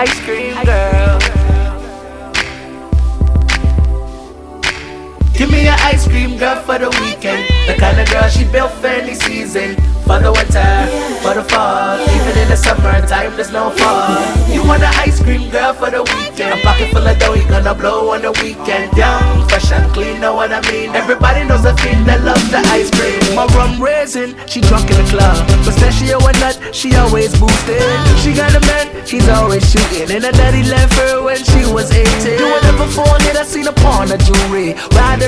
ice cream girl. Give me an ice cream girl for the weekend. The kind of girl she built for any season. For the winter, for the fall, even in the summertime, there's no fall. You want an ice cream girl for the weekend. A pocket full of dough, you gonna blow on the weekend. Young, fresh and clean, know what I mean? Everybody knows a fiend that loves the ice cream. My rum raisin, she drunk in the club. Pistachio and nut, she always boosted. She got a man, he's always shooting. And her daddy left her when she was 18. Doing it before it, I seen upon her jewelry. Ride,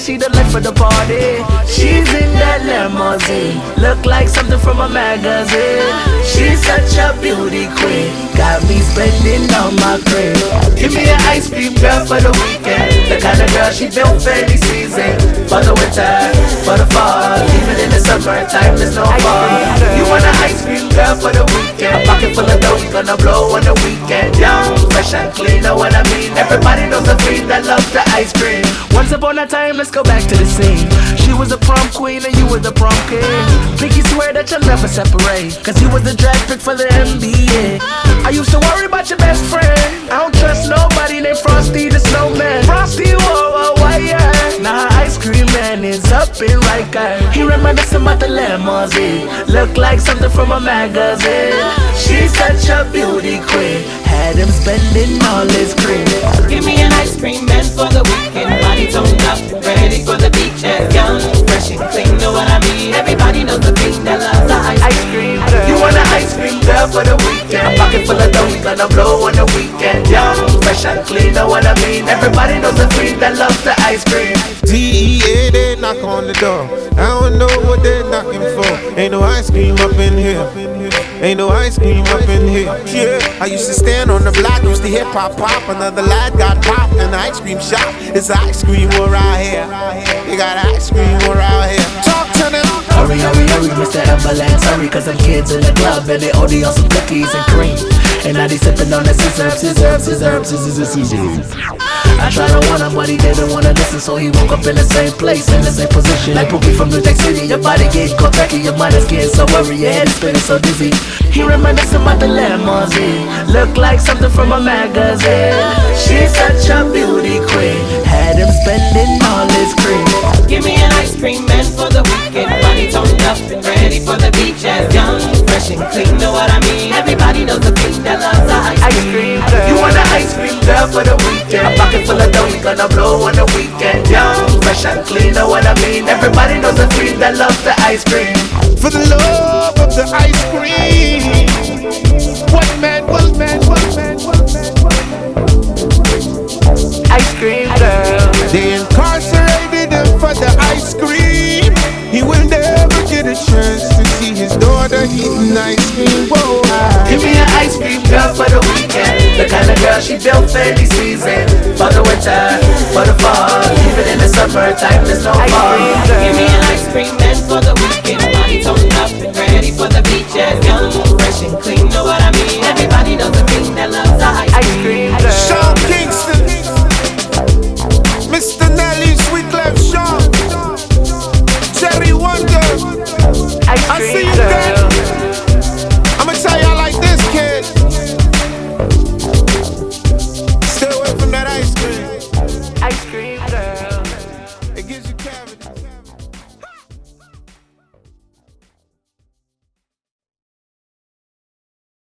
she the life of the party. She's in that limousine, look like something from a magazine. She's such a beauty queen, got me spending on my cream. Give me an ice cream girl for the weekend. The kind of girl she built for any season. For the winter, for the fall, even in the summertime, there's no fall. You want an ice cream girl for the weekend. A pocket full of dough, you gonna blow on the weekend. Young, fresh and clean, know what I mean? Everybody knows a fiend that loves the ice cream. Once upon a time, let's go back to the scene. She was the prom queen and you were the prom king. Pinky swear that you'll never separate, cause you was the draft pick for the NBA. I used to worry about your best friend. I don't trust nobody named Frosty the Snowman. Frosty, whoa, why yeah. Now her ice cream man is up in Riker. He reminiscing about the limousine, look like something from a magazine. She's such a beauty queen, had him spending all his cream. Give me an ice cream man for the weekend. Body toned up, ready for the beach. Young, fresh and clean, know what I mean? Everybody knows the thing that loves the ice cream girl. You want an ice cream girl for the weekend. A pocket full of dough, you gonna blow on the weekend. Young, fresh and clean, know what I mean? Everybody knows the thing that loves the ice cream. DEA, they knock on the door. I don't know what they're knocking for. Ain't no ice cream up in here. Ain't no ice cream up in here. Yeah, I used to stand on the block, used to hear pop pop. Another lad got popped in the ice cream shop. It's ice cream around here. They got ice cream around here. Talk to them. Hurry, hurry, hurry, Mr. Ambulance, hurry, cause them kids in the club and they OD on some cookies and cream. And now they sipping on the scissors. I tried to warn him, but he didn't wanna listen, so he woke up in the same place, in the same position. Like Pookie from New Jack City, your body getting caught back, your mind is getting so worried, your head is spinning so dizzy. He reminiscing about the limousine, look like something from a magazine. She's such a beauty queen, had him spending all his cream. Give me an ice cream man for the weekend. Body toned up and ready for the beach. Young, fresh and clean, know what I mean? Everybody knows the thing that loves the ice cream girl. You want an ice cream girl for the weekend. A pocket full of dough, you gonna blow on the weekend. Young, fresh and clean, know what I mean? Everybody knows the thing that loves the ice cream. For the love of the ice cream. What man, what man, what man, what man, what man. Ice cream girl. They incarcerated him for the ice cream. He will never get a chance to see his daughter eating ice cream. Whoa. Give me an ice cream girl for the weekend. The kind of girl she built for any season. For the winter, for the fall, even in the summertime, there's no fall. Give me an ice cream man for the weekend. Body toned up and